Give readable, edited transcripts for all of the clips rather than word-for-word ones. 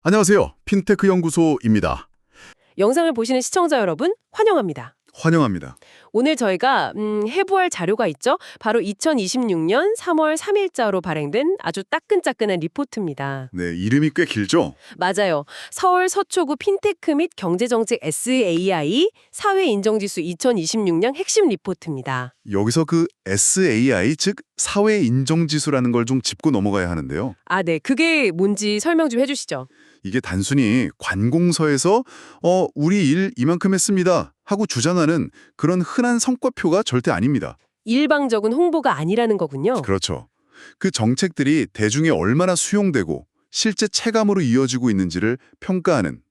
안녕하세요. 핀테크 연구소입니다. 영상을 보시는 시청자 여러분, 환영합니다. 환영합니다. 오늘 저희가 해부할 자료가 있죠? 바로 2026년 3월 3일자로 발행된 아주 따끈따끈한 리포트입니다. 네, 이름이 꽤 길죠? 맞아요. 서울 서초구 핀테크 및 경제정책 SAI 사회인정지수 2026년 핵심 리포트입니다. 여기서 그 SAI, 즉 사회인정지수라는 걸 좀 짚고 넘어가야 하는데요. 아, 네. 그게 뭔지 설명 좀 해주시죠. 이게 단순히 관공서에서 우리 일 이만큼 했습니다 하고 주장하는 그런 흔한 성과표가 절대 아닙니다. 일방적인 홍보가 아니라는 거군요. 그렇죠. 그 정책들이 대중에 얼마나 수용되고 실제 체감으로 이어지고 있는지를 평가하는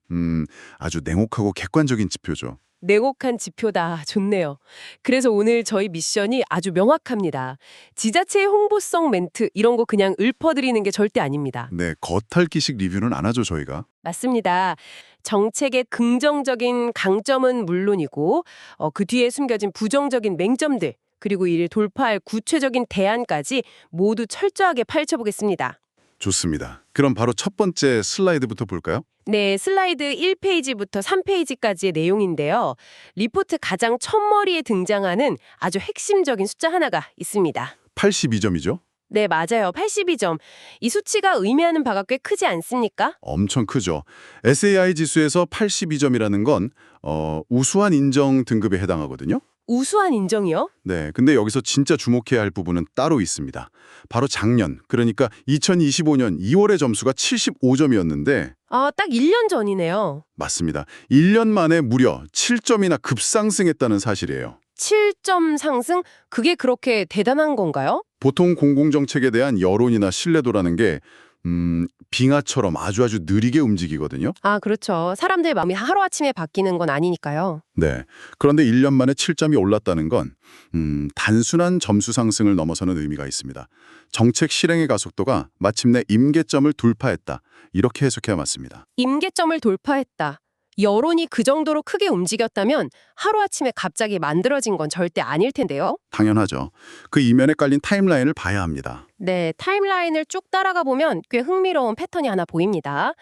아주 냉혹하고 객관적인 지표죠. 냉혹한 지표다. 좋네요. 그래서 오늘 저희 미션이 아주 명확합니다. 지자체의 홍보성 멘트 이런 거 그냥 읊어드리는 게 절대 아닙니다. 네, 겉핥기식 리뷰는 안 하죠, 저희가. 맞습니다. 정책의 긍정적인 강점은 물론이고 그 뒤에 숨겨진 부정적인 맹점들 그리고 이를 돌파할 구체적인 대안까지 모두 철저하게 파헤쳐보겠습니다. 좋습니다. 그럼 바로 첫 번째 슬라이드부터 볼까요? 네, 슬라이드 1페이지부터 3페이지까지의 내용인데요. 리포트 가장 첫머리에 등장하는 아주 핵심적인 숫자 하나가 있습니다. 82점이죠? 네, 맞아요. 82점. 이 수치가 의미하는 바가 꽤 크지 않습니까? 엄청 크죠. SAI 지수에서 82점이라는 건 우수한 인정 등급에 해당하거든요. 우수한 인정이요? 네, 근데 여기서 진짜 주목해야 할 부분은 따로 있습니다. 바로 작년, 그러니까 2025년 2월의 점수가 75점이었는데 아, 딱 1년 전이네요. 맞습니다. 1년 만에 무려 7점이나 급상승했다는 사실이에요. 7점 상승? 그게 그렇게 대단한 건가요? 보통 공공정책에 대한 여론이나 신뢰도라는 게 빙하처럼 아주 느리게 움직이거든요. 아, 그렇죠. 사람들의 마음이 하루아침에 바뀌는 건 아니니까요. 네. 그런데 1년 만에 7점이 올랐다는 건 단순한 점수 상승을 넘어서는 의미가 있습니다. 정책 실행의 가속도가 마침내 임계점을 돌파했다. 이렇게 해석해야 맞습니다. 임계점을 돌파했다. 여론이 그 정도로 크게 움직였다면 하루아침에 갑자기 만들어진 건 절대 아닐 텐데요. 당연하죠. 그 이면에 깔린 타임라인을 봐야 합니다. 네, 타임라인을 쭉 따라가 보면 꽤 흥미로운 패턴이 하나 보입니다.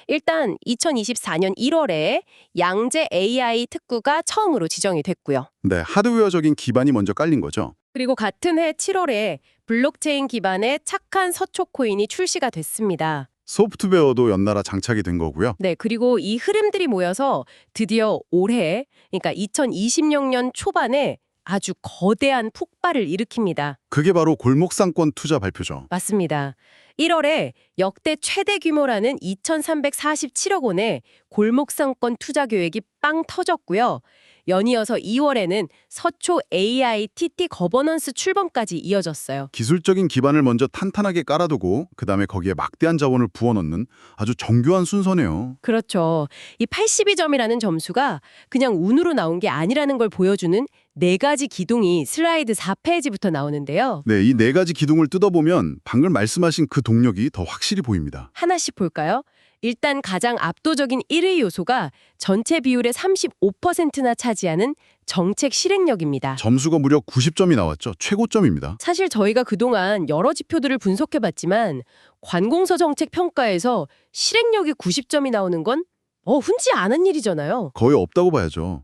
일단 2024년 1월에 양재 AI 특구가 처음으로 지정이 됐고요. 네, 하드웨어적인 기반이 먼저 깔린 거죠. 그리고 같은 해 7월에 블록체인 기반의 착한 서초 코인이 출시가 됐습니다. 소프트웨어도 연달아 장착이 된 거고요. 네, 그리고 이 흐름들이 모여서 드디어 올해, 그러니까 2026년 초반에 아주 거대한 폭발을 일으킵니다. 그게 바로 골목상권 투자 발표죠. 맞습니다. 1월에 역대 최대 규모라는 2,347억 원의 골목상권 투자 계획이 빵 터졌고요. 연이어서 2월에는 서초 AI TT 거버넌스 출범까지 이어졌어요. 기술적인 기반을 먼저 탄탄하게 깔아두고 그다음에 거기에 막대한 자원을 부어넣는 아주 정교한 순서네요. 그렇죠. 이 82점이라는 점수가 그냥 운으로 나온 게 아니라는 걸 보여주는 네 가지 기둥이 슬라이드 4페이지부터 나오는데요. 네, 이 네 가지 기둥을 뜯어보면 방금 말씀하신 그 동력이 더 확실히 보입니다. 하나씩 볼까요? 일단 가장 압도적인 1위 요소가 전체 비율의 35%나 차지하는 정책 실행력입니다. 점수가 무려 90점이 나왔죠. 최고점입니다. 사실 저희가 그동안 여러 지표들을 분석해봤지만 관공서 정책 평가에서 실행력이 90점이 나오는 건 흔치 않은 일이잖아요. 거의 없다고 봐야죠.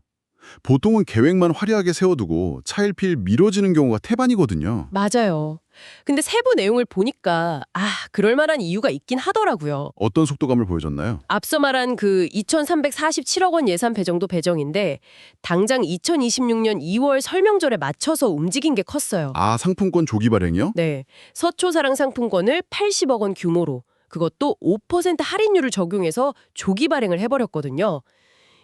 보통은 계획만 화려하게 세워두고 차일피일 미뤄지는 경우가 태반이거든요. 맞아요. 근데 세부 내용을 보니까 그럴 만한 이유가 있긴 하더라고요. 어떤 속도감을 보여줬나요? 앞서 말한 그 2,347억 원 예산 배정도 배정인데 당장 2026년 2월 설명절에 맞춰서 움직인 게 컸어요. 아, 상품권 조기 발행이요? 네. 서초사랑 상품권을 80억 원 규모로 그것도 5% 할인율을 적용해서 조기 발행을 해버렸거든요.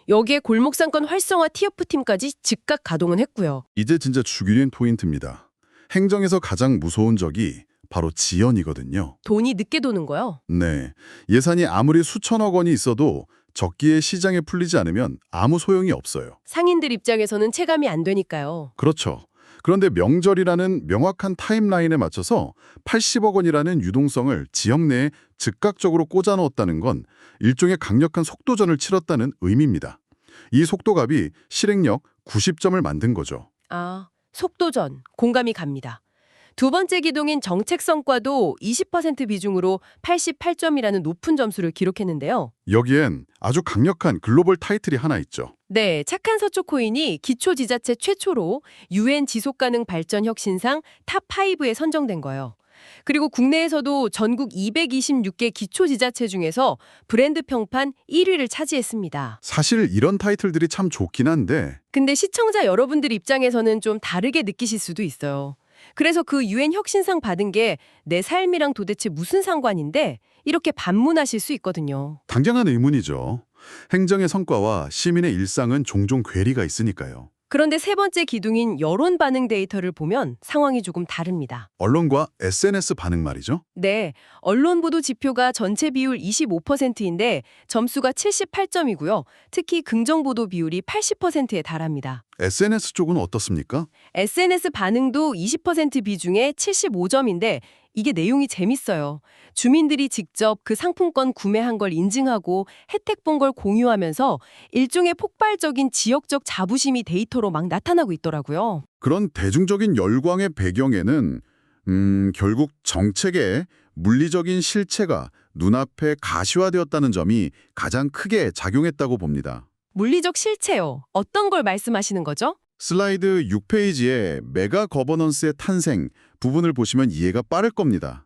여기에 골목상권 활성화 TF팀까지 즉각 가동은 했고요. 이제 진짜 죽이는 포인트입니다. 행정에서 가장 무서운 적이 바로 지연이거든요. 돈이 늦게 도는 거요. 네, 예산이 아무리 수천억 원이 있어도 적기에 시장에 풀리지 않으면 아무 소용이 없어요. 상인들 입장에서는 체감이 안 되니까요. 그렇죠. 그런데 명절이라는 명확한 타임라인에 맞춰서 80억 원이라는 유동성을 지역 내에 즉각적으로 꽂아 넣었다는 건 일종의 강력한 속도전을 치렀다는 의미입니다. 이 속도갑이 실행력 90점을 만든 거죠. 속도전, 공감이 갑니다. 두 번째 기둥인 정책성과도 20% 비중으로 88점이라는 높은 점수를 기록했는데요. 여기엔 아주 강력한 글로벌 타이틀이 하나 있죠. 네, 착한 서초 코인이 기초지자체 최초로 UN 지속가능 발전 혁신상 탑5에 선정된 거예요. 그리고 국내에서도 전국 226개 기초지자체 중에서 브랜드 평판 1위를 차지했습니다. 사실 이런 타이틀들이 참 좋긴 한데 근데 시청자 여러분들 입장에서는 좀 다르게 느끼실 수도 있어요. 그래서 그 UN 혁신상 받은 게 내 삶이랑 도대체 무슨 상관인데 이렇게 반문하실 수 있거든요. 당장한 의문이죠. 행정의 성과와 시민의 일상은 종종 괴리가 있으니까요. 그런데 세 번째 기둥인 여론 반응 데이터를 보면 상황이 조금 다릅니다. 언론과 SNS 반응 말이죠. 네, 언론 보도 지표가 전체 비율 25%인데 점수가 78점이고요. 특히 긍정 보도 비율이 80%에 달합니다. SNS 쪽은 어떻습니까? SNS 반응도 20% 비중에 75점인데 이게 내용이 재밌어요. 주민들이 직접 그 상품권 구매한 걸 인증하고 혜택 본 걸 공유하면서 일종의 폭발적인 지역적 자부심이 데이터로 막 나타나고 있더라고요. 그런 대중적인 열광의 배경에는 결국 정책의 물리적인 실체가 눈앞에 가시화되었다는 점이 가장 크게 작용했다고 봅니다. 물리적 실체요. 어떤 걸 말씀하시는 거죠? 슬라이드 6페이지에 메가 거버넌스의 탄생 부분을 보시면 이해가 빠를 겁니다.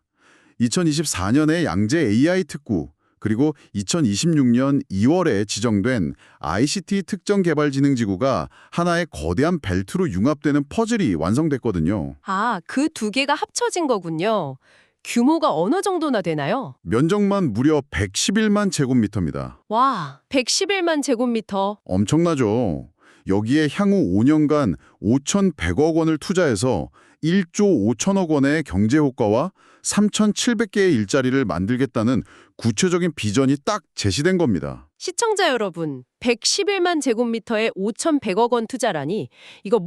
2024년에 양재 AI 특구, 그리고 2026년 2월에 지정된 ICT 특정개발진흥지구가 하나의 거대한 벨트로 융합되는 퍼즐이 완성됐거든요. 아, 그 두 개가 합쳐진 거군요. 규모가 어느 정도나 되나요? 면적만 무려 111만 제곱미터입니다. 와, 111만 제곱미터. 엄청나죠? 여기에 향후 5년간 5,100억 원을 투자해서 1조 5천억 원의 경제 효과와 3,700개의 일자리를 만들겠다는 구체적인 비전이 딱 제시된 겁니다. 시청자 여러분, 111만 제곱미터에 5,100억 원 투자라니 이거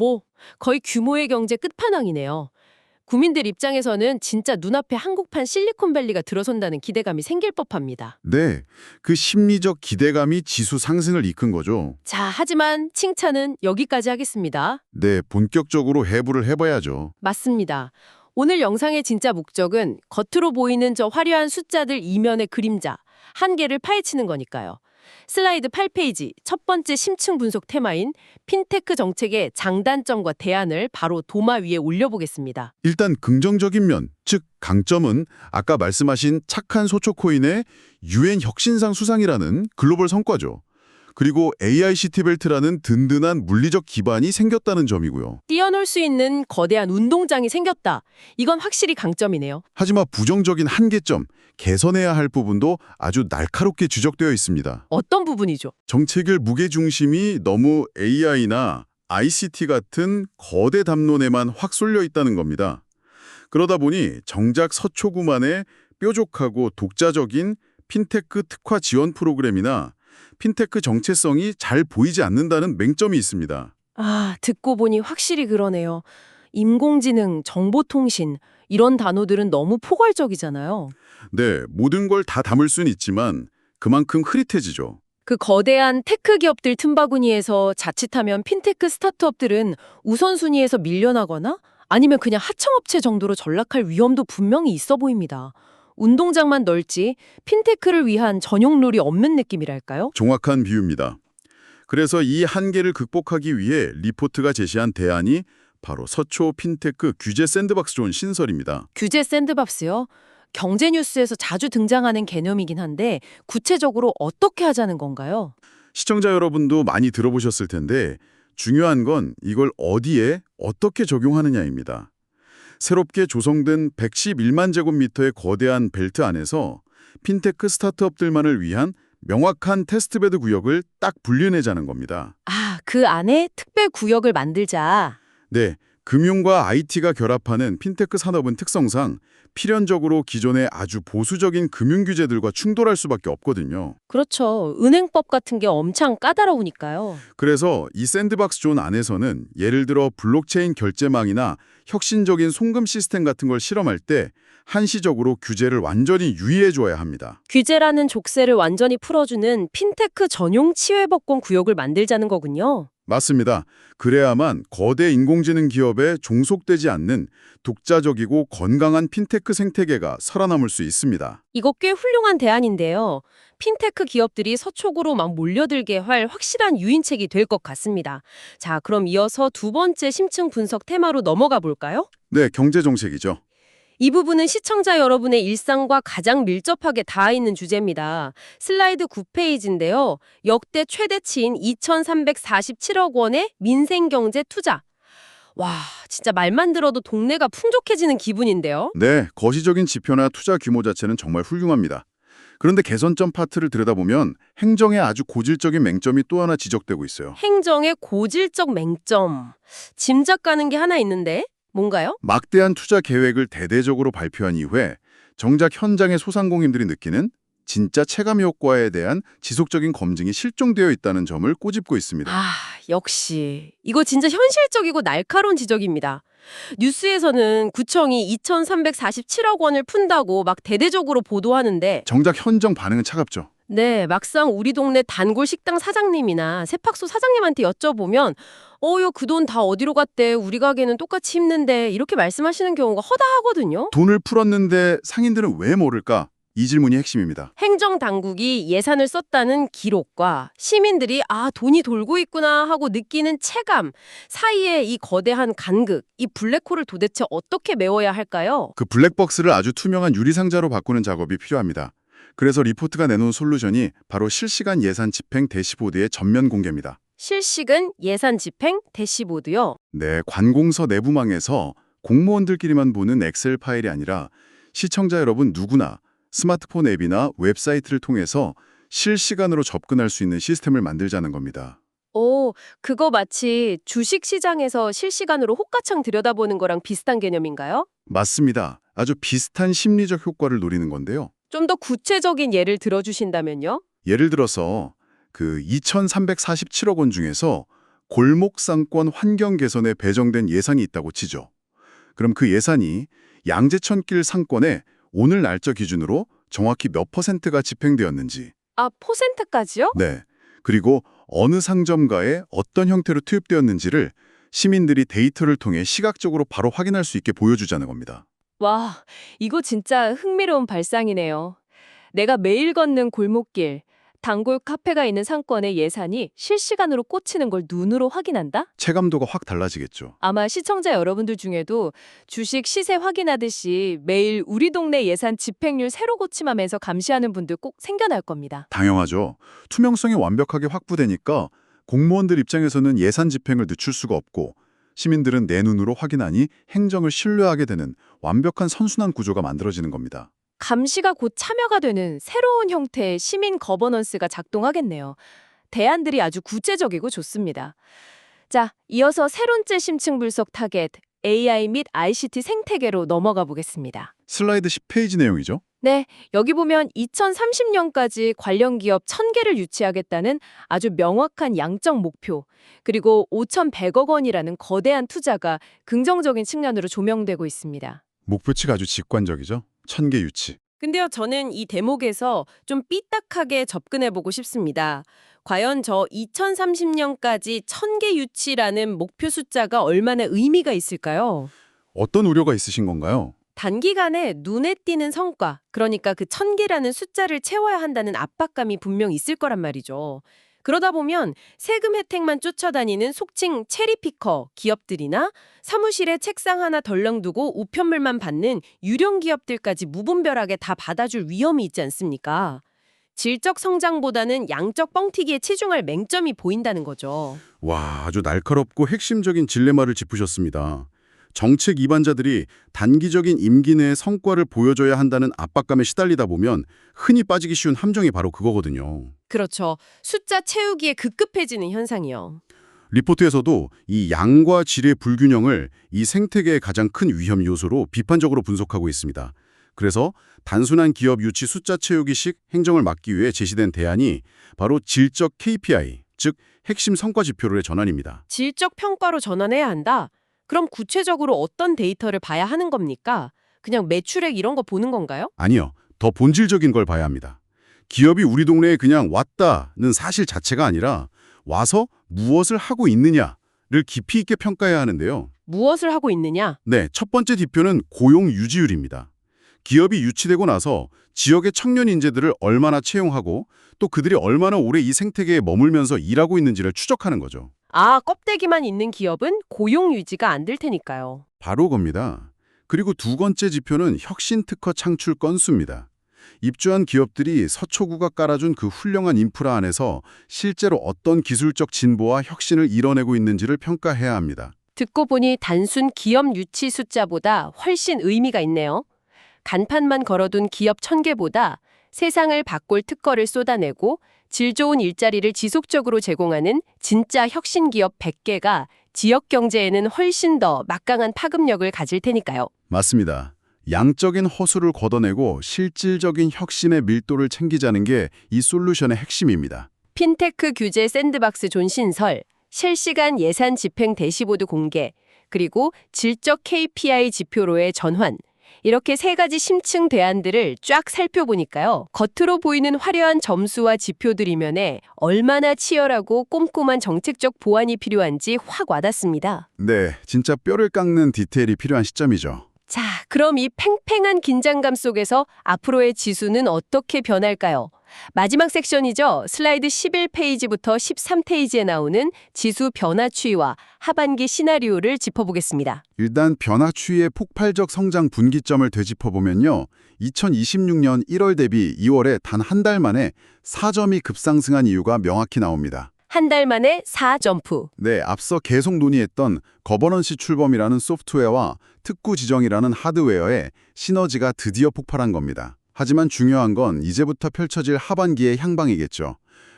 거의 규모의 경제 끝판왕이네요. 국민들 입장에서는 진짜 눈앞에 한국판 실리콘밸리가 들어선다는 기대감이 생길 법합니다. 네, 그 심리적 기대감이 지수 상승을 이끈 거죠. 자, 하지만 칭찬은 여기까지 하겠습니다. 네, 본격적으로 해부를 해봐야죠. 맞습니다. 오늘 영상의 진짜 목적은 겉으로 보이는 저 화려한 숫자들 이면의 그림자, 한계를 파헤치는 거니까요. 슬라이드 8페이지 첫 번째 심층 분석 테마인 핀테크 정책의 장단점과 대안을 바로 도마 위에 올려보겠습니다. 일단 긍정적인 면, 즉 강점은 아까 말씀하신 착한 소초코인의 UN 혁신상 수상이라는 글로벌 성과죠. 그리고 AICT 벨트라는 든든한 물리적 기반이 생겼다는 점이고요. 뛰어놀 수 있는 거대한 운동장이 생겼다. 이건 확실히 강점이네요. 하지만 부정적인 한계점, 개선해야 할 부분도 아주 날카롭게 지적되어 있습니다. 어떤 부분이죠? 정책의 무게중심이 너무 AI나 ICT 같은 거대 담론에만 확 쏠려 있다는 겁니다. 그러다 보니 정작 서초구만의 뾰족하고 독자적인 핀테크 특화 지원 프로그램이나 핀테크 정체성이 잘 보이지 않는다는 맹점이 있습니다. 아, 듣고 보니 확실히 그러네요. 인공지능, 정보통신 이런 단어들은 너무 포괄적이잖아요. 네, 모든 걸 다 담을 수는 있지만 그만큼 흐릿해지죠. 그 거대한 테크 기업들 틈바구니에서 자칫하면 핀테크 스타트업들은 우선순위에서 밀려나거나 아니면 그냥 하청업체 정도로 전락할 위험도 분명히 있어 보입니다. 운동장만 넓지 핀테크를 위한 전용 룰이 없는 느낌이랄까요? 정확한 비유입니다. 그래서 이 한계를 극복하기 위해 리포트가 제시한 대안이 바로 서초 핀테크 규제 샌드박스 존 신설입니다. 규제 샌드박스요? 경제 뉴스에서 자주 등장하는 개념이긴 한데 구체적으로 어떻게 하자는 건가요? 시청자 여러분도 많이 들어보셨을 텐데 중요한 건 이걸 어디에 어떻게 적용하느냐입니다. 새롭게 조성된 111만 제곱미터의 거대한 벨트 안에서 핀테크 스타트업들만을 위한 명확한 테스트베드 구역을 딱 분리해내자는 겁니다. 아, 그 안에 특별 구역을 만들자. 네, 금융과 IT가 결합하는 핀테크 산업은 특성상 필연적으로 기존의 아주 보수적인 금융 규제들과 충돌할 수밖에 없거든요. 그렇죠. 은행법 같은 게 엄청 까다로우니까요. 그래서 이 샌드박스 존 안에서는 예를 들어 블록체인 결제망이나 혁신적인 송금 시스템 같은 걸 실험할 때 한시적으로 규제를 완전히 유의해줘야 합니다. 규제라는 족쇄를 완전히 풀어주는 핀테크 전용 치외법권 구역을 만들자는 거군요. 맞습니다. 그래야만 거대 인공지능 기업에 종속되지 않는 독자적이고 건강한 핀테크 생태계가 살아남을 수 있습니다. 이거 꽤 훌륭한 대안인데요. 핀테크 기업들이 서촉으로 막 몰려들게 할 확실한 유인책이 될 것 같습니다. 자, 그럼 이어서 두 번째 심층 분석 테마로 넘어가 볼까요? 네, 경제 정책이죠. 이 부분은 시청자 여러분의 일상과 가장 밀접하게 닿아 있는 주제입니다. 슬라이드 9페이지인데요. 역대 최대치인 2,347억 원의 민생경제 투자. 와, 진짜 말만 들어도 동네가 풍족해지는 기분인데요. 네, 거시적인 지표나 투자 규모 자체는 정말 훌륭합니다. 그런데 개선점 파트를 들여다보면 행정의 아주 고질적인 맹점이 또 하나 지적되고 있어요. 행정의 고질적 맹점. 짐작 가는 게 하나 있는데 뭔가요? 막대한 투자 계획을 대대적으로 발표한 이후에 정작 현장의 소상공인들이 느끼는 진짜 체감 효과에 대한 지속적인 검증이 실종되어 있다는 점을 꼬집고 있습니다. 아, 역시. 이거 진짜 현실적이고 날카로운 지적입니다. 뉴스에서는 구청이 2,347억 원을 푼다고 막 대대적으로 보도하는데 정작 현장 반응은 차갑죠. 네, 막상 우리 동네 단골 식당 사장님이나 세팍소 사장님한테 여쭤보면 요, 그 돈 다 어디로 갔대? 우리 가게는 똑같이 힘든데 이렇게 말씀하시는 경우가 허다하거든요. 돈을 풀었는데 상인들은 왜 모를까? 이 질문이 핵심입니다. 행정당국이 예산을 썼다는 기록과 시민들이 돈이 돌고 있구나 하고 느끼는 체감 사이에 이 거대한 간극, 이 블랙홀을 도대체 어떻게 메워야 할까요? 그 블랙박스를 아주 투명한 유리상자로 바꾸는 작업이 필요합니다. 그래서 리포트가 내놓은 솔루션이 바로 실시간 예산 집행 대시보드의 전면 공개입니다. 실시간 예산 집행 대시보드요. 네, 관공서 내부망에서 공무원들끼리만 보는 엑셀 파일이 아니라 시청자 여러분 누구나 스마트폰 앱이나 웹사이트를 통해서 실시간으로 접근할 수 있는 시스템을 만들자는 겁니다. 오, 그거 마치 주식시장에서 실시간으로 호가창 들여다보는 거랑 비슷한 개념인가요? 맞습니다. 아주 비슷한 심리적 효과를 노리는 건데요. 좀 더 구체적인 예를 들어주신다면요? 예를 들어서 그 2,347억 원 중에서 골목상권 환경 개선에 배정된 예산이 있다고 치죠. 그럼 그 예산이 양재천길 상권에 오늘 날짜 기준으로 정확히 몇 퍼센트가 집행되었는지, 퍼센트까지요? 네, 그리고 어느 상점가에 어떤 형태로 투입되었는지를 시민들이 데이터를 통해 시각적으로 바로 확인할 수 있게 보여주자는 겁니다. 와, 이거 진짜 흥미로운 발상이네요. 내가 매일 걷는 골목길, 단골 카페가 있는 상권의 예산이 실시간으로 꽂히는 걸 눈으로 확인한다? 체감도가 확 달라지겠죠. 아마 시청자 여러분들 중에도 주식 시세 확인하듯이 매일 우리 동네 예산 집행률 세로 고침하면서 감시하는 분들 꼭 생겨날 겁니다. 당연하죠. 투명성이 완벽하게 확보되니까 공무원들 입장에서는 예산 집행을 늦출 수가 없고 시민들은 내 눈으로 확인하니 행정을 신뢰하게 되는 완벽한 선순환 구조가 만들어지는 겁니다. 감시가 곧 참여가 되는 새로운 형태의 시민 거버넌스가 작동하겠네요. 대안들이 아주 구체적이고 좋습니다. 자, 이어서 세 번째 심층 분석 타겟, AI 및 ICT 생태계로 넘어가 보겠습니다. 슬라이드 10페이지 내용이죠. 네, 여기 보면 2030년까지 관련 기업 1000개를 유치하겠다는 아주 명확한 양적 목표, 그리고 5,100억 원이라는 거대한 투자가 긍정적인 측면으로 조명되고 있습니다. 목표치가 아주 직관적이죠. 1000개 유치. 근데요, 저는 이 대목에서 좀 삐딱하게 접근해보고 싶습니다. 과연 저 2030년까지 1000개 유치라는 목표 숫자가 얼마나 의미가 있을까요? 어떤 우려가 있으신 건가요? 단기간에 눈에 띄는 성과, 그러니까 그 1000개라는 숫자를 채워야 한다는 압박감이 분명 있을 거란 말이죠. 그러다 보면 세금 혜택만 쫓아다니는 속칭 체리피커 기업들이나 사무실에 책상 하나 덜렁 두고 우편물만 받는 유령 기업들까지 무분별하게 다 받아줄 위험이 있지 않습니까? 질적 성장보다는 양적 뻥튀기에 치중할 맹점이 보인다는 거죠. 와, 아주 날카롭고 핵심적인 딜레마를 짚으셨습니다. 정책 이반자들이 단기적인 임기 내에 성과를 보여줘야 한다는 압박감에 시달리다 보면 흔히 빠지기 쉬운 함정이 바로 그거거든요. 그렇죠. 숫자 채우기에 급급해지는 현상이요. 리포트에서도 이 양과 질의 불균형을 이 생태계의 가장 큰 위험 요소로 비판적으로 분석하고 있습니다. 그래서 단순한 기업 유치 숫자 채우기식 행정을 막기 위해 제시된 대안이 바로 질적 KPI, 즉 핵심 성과 지표로의 전환입니다. 질적 평가로 전환해야 한다? 그럼 구체적으로 어떤 데이터를 봐야 하는 겁니까? 그냥 매출액 이런 거 보는 건가요? 아니요. 더 본질적인 걸 봐야 합니다. 기업이 우리 동네에 그냥 왔다는 사실 자체가 아니라 와서 무엇을 하고 있느냐를 깊이 있게 평가해야 하는데요. 무엇을 하고 있느냐? 네, 첫 번째 지표는 고용 유지율입니다. 기업이 유치되고 나서 지역의 청년 인재들을 얼마나 채용하고 또 그들이 얼마나 오래 이 생태계에 머물면서 일하고 있는지를 추적하는 거죠. 아, 껍데기만 있는 기업은 고용 유지가 안 될 테니까요. 바로 겁니다. 그리고 두 번째 지표는 혁신 특허 창출 건수입니다. 입주한 기업들이 서초구가 깔아준 그 훌륭한 인프라 안에서 실제로 어떤 기술적 진보와 혁신을 이뤄내고 있는지를 평가해야 합니다. 듣고 보니 단순 기업 유치 숫자보다 훨씬 의미가 있네요. 간판만 걸어둔 기업 1000개보다 세상을 바꿀 특허를 쏟아내고 질 좋은 일자리를 지속적으로 제공하는 진짜 혁신 기업 100개가 지역 경제에는 훨씬 더 막강한 파급력을 가질 테니까요. 맞습니다. 양적인 허수를 걷어내고 실질적인 혁신의 밀도를 챙기자는 게 이 솔루션의 핵심입니다. 핀테크 규제 샌드박스 존신설, 실시간 예산 집행 대시보드 공개, 그리고 질적 KPI 지표로의 전환, 이렇게 세 가지 심층 대안들을 쫙 살펴보니까요. 겉으로 보이는 화려한 점수와 지표들이면에 얼마나 치열하고 꼼꼼한 정책적 보완이 필요한지 확 와닿습니다. 네, 진짜 뼈를 깎는 디테일이 필요한 시점이죠. 자, 그럼 이 팽팽한 긴장감 속에서 앞으로의 지수는 어떻게 변할까요? 마지막 섹션이죠. 슬라이드 11페이지부터 13페이지에 나오는 지수 변화 추이와 하반기 시나리오를 짚어보겠습니다. 일단 변화 추이의 폭발적 성장 분기점을 되짚어보면요. 2026년 1월 대비 2월에 단 한 달 만에 4점이 급상승한 이유가 명확히 나옵니다. 한 달 만에 4점프. 네, 앞서 계속 논의했던 거버넌시 출범이라는 소프트웨어와 특구 지정이라는 하드웨어의 시너지가 드디어 폭발한 겁니다. 하지만 중요한 건 이제부터 펼쳐질 하반기의 향방이겠죠.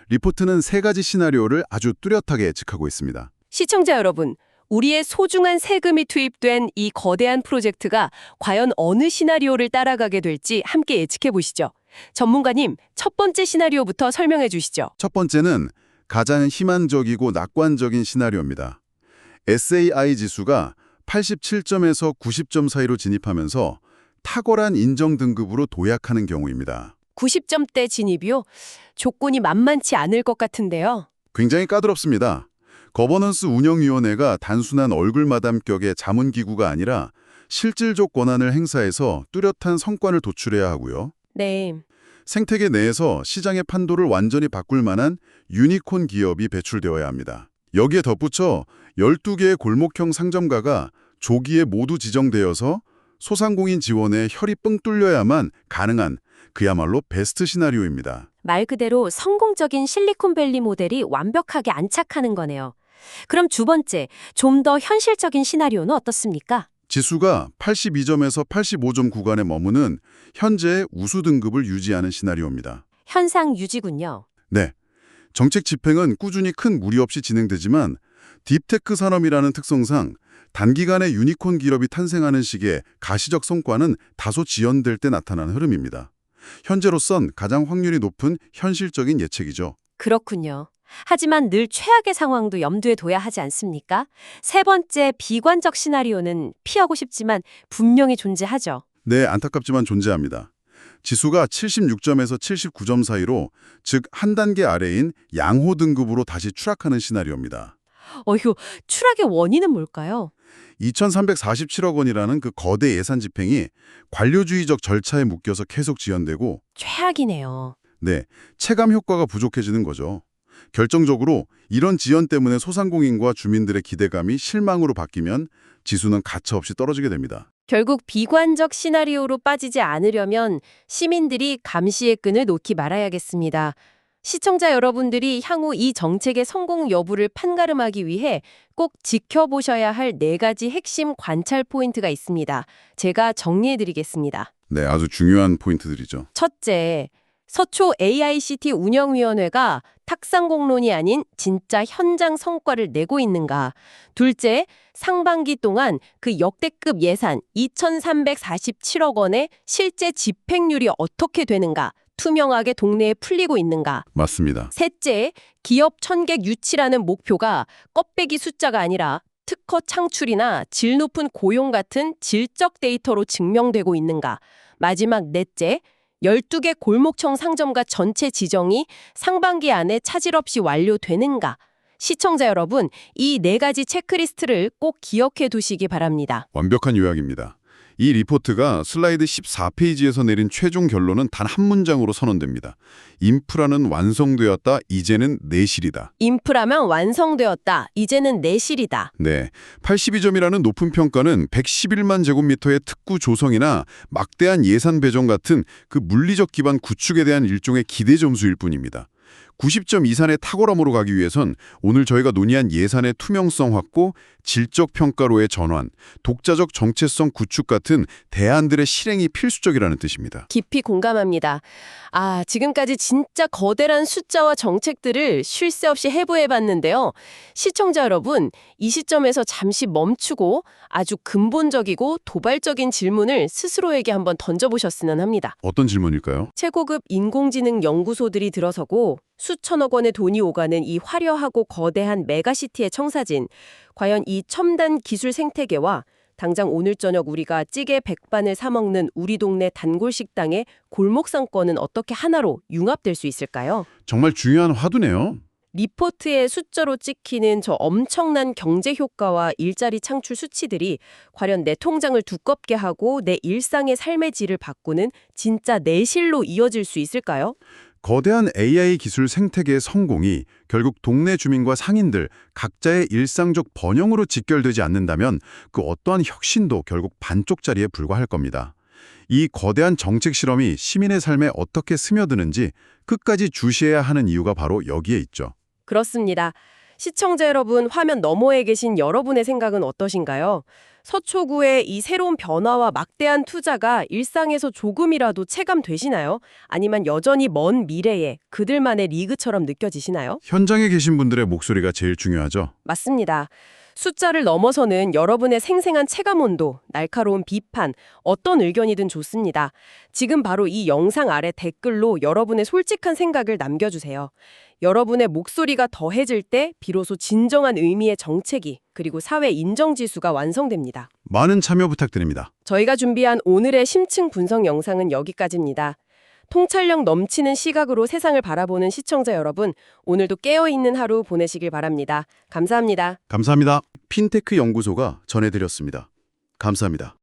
리포트는 세 가지 시나리오를 아주 뚜렷하게 예측하고 있습니다. 시청자 여러분, 우리의 소중한 세금이 투입된 이 거대한 프로젝트가 과연 어느 시나리오를 따라가게 될지 함께 예측해 보시죠. 전문가님, 첫 번째 시나리오부터 설명해 주시죠. 첫 번째는 가장 희망적이고 낙관적인 시나리오입니다. SAI 지수가 87점에서 90점 사이로 진입하면서 탁월한 인정 등급으로 도약하는 경우입니다. 90점대 진입이요? 조건이 만만치 않을 것 같은데요. 굉장히 까다롭습니다. 거버넌스 운영위원회가 단순한 얼굴마담격의 자문기구가 아니라 실질적 권한을 행사해서 뚜렷한 성과를 도출해야 하고요. 네. 생태계 내에서 시장의 판도를 완전히 바꿀 만한 유니콘 기업이 배출되어야 합니다. 여기에 덧붙여 12개의 골목형 상점가가 조기에 모두 지정되어서 소상공인 지원에 혈이 뻥 뚫려야만 가능한 그야말로 베스트 시나리오입니다. 말 그대로 성공적인 실리콘밸리 모델이 완벽하게 안착하는 거네요. 그럼 두 번째, 좀 더 현실적인 시나리오는 어떻습니까? 지수가 82점에서 85점 구간에 머무는 현재의 우수 등급을 유지하는 시나리오입니다. 현상 유지군요. 네, 정책 집행은 꾸준히 큰 무리 없이 진행되지만 딥테크 산업이라는 특성상 단기간에 유니콘 기업이 탄생하는 식의 가시적 성과는 다소 지연될 때 나타나는 흐름입니다. 현재로선 가장 확률이 높은 현실적인 예측이죠. 그렇군요. 하지만 늘 최악의 상황도 염두에 둬야 하지 않습니까? 세 번째 비관적 시나리오는 피하고 싶지만 분명히 존재하죠. 네, 안타깝지만 존재합니다. 지수가 76점에서 79점 사이로, 즉 한 단계 아래인 양호 등급으로 다시 추락하는 시나리오입니다. 어휴, 추락의 원인은 뭘까요? 2,347억 원이라는 그 거대 예산 집행이 관료주의적 절차에 묶여서 계속 지연되고, 최악이네요. 네, 체감 효과가 부족해지는 거죠. 결정적으로 이런 지연 때문에 소상공인과 주민들의 기대감이 실망으로 바뀌면 지수는 가차없이 떨어지게 됩니다. 결국 비관적 시나리오로 빠지지 않으려면 시민들이 감시의 끈을 놓기 말아야겠습니다. 시청자 여러분들이 향후 이 정책의 성공 여부를 판가름하기 위해 꼭 지켜보셔야 할 4가지 핵심 관찰 포인트가 있습니다. 제가 정리해드리겠습니다. 네, 아주 중요한 포인트들이죠. 첫째, 서초 AICT 운영위원회가 탁상공론이 아닌 진짜 현장 성과를 내고 있는가. 둘째, 상반기 동안 그 역대급 예산 2,347억 원의 실제 집행률이 어떻게 되는가. 투명하게 동네에 풀리고 있는가. 맞습니다. 셋째, 기업 1000개 유치라는 목표가 껍데기 숫자가 아니라 특허 창출이나 질 높은 고용 같은 질적 데이터로 증명되고 있는가. 마지막 넷째, 12개 골목청 상점가 전체 지정이 상반기 안에 차질 없이 완료되는가. 시청자 여러분, 이 4가지 체크리스트를 꼭 기억해 두시기 바랍니다. 완벽한 요약입니다. 이 리포트가 슬라이드 14페이지에서 내린 최종 결론은 단 한 문장으로 선언됩니다. 인프라는 완성되었다. 이제는 내실이다. 인프라면 완성되었다. 이제는 내실이다. 네, 82점이라는 높은 평가는 111만 제곱미터의 특구 조성이나 막대한 예산 배정 같은 그 물리적 기반 구축에 대한 일종의 기대 점수일 뿐입니다. 90점 이상의 탁월함으로 가기 위해선 오늘 저희가 논의한 예산의 투명성 확보, 질적 평가로의 전환, 독자적 정체성 구축 같은 대안들의 실행이 필수적이라는 뜻입니다. 깊이 공감합니다. 지금까지 진짜 거대한 숫자와 정책들을 쉴 새 없이 해부해봤는데요. 시청자 여러분, 이 시점에서 잠시 멈추고 아주 근본적이고 도발적인 질문을 스스로에게 한번 던져보셨으면 합니다. 어떤 질문일까요? 최고급 인공지능 연구소들이 들어서고 수천억 원의 돈이 오가는 이 화려하고 거대한 메가시티의 청사진, 과연 이 첨단 기술 생태계와 당장 오늘 저녁 우리가 찌개 백반을 사 먹는 우리 동네 단골 식당의 골목 상권은 어떻게 하나로 융합될 수 있을까요? 정말 중요한 화두네요. 리포트에 숫자로 찍히는 저 엄청난 경제 효과와 일자리 창출 수치들이 과연 내 통장을 두껍게 하고 내 일상의 삶의 질을 바꾸는 진짜 내실로 이어질 수 있을까요? 거대한 AI 기술 생태계의 성공이 결국 동네 주민과 상인들 각자의 일상적 번영으로 직결되지 않는다면 그 어떠한 혁신도 결국 반쪽짜리에 불과할 겁니다. 이 거대한 정책 실험이 시민의 삶에 어떻게 스며드는지 끝까지 주시해야 하는 이유가 바로 여기에 있죠. 그렇습니다. 시청자 여러분, 화면 너머에 계신 여러분의 생각은 어떠신가요? 서초구의 이 새로운 변화와 막대한 투자가 일상에서 조금이라도 체감되시나요? 아니면 여전히 먼 미래에 그들만의 리그처럼 느껴지시나요? 현장에 계신 분들의 목소리가 제일 중요하죠. 맞습니다. 숫자를 넘어서는 여러분의 생생한 체감온도, 날카로운 비판, 어떤 의견이든 좋습니다. 지금 바로 이 영상 아래 댓글로 여러분의 솔직한 생각을 남겨주세요. 여러분의 목소리가 더해질 때 비로소 진정한 의미의 정책이 그리고 사회 인정지수가 완성됩니다. 많은 참여 부탁드립니다. 저희가 준비한 오늘의 심층 분석 영상은 여기까지입니다. 통찰력 넘치는 시각으로 세상을 바라보는 시청자 여러분, 오늘도 깨어있는 하루 보내시길 바랍니다. 감사합니다. 감사합니다. 핀테크 연구소가 전해드렸습니다. 감사합니다.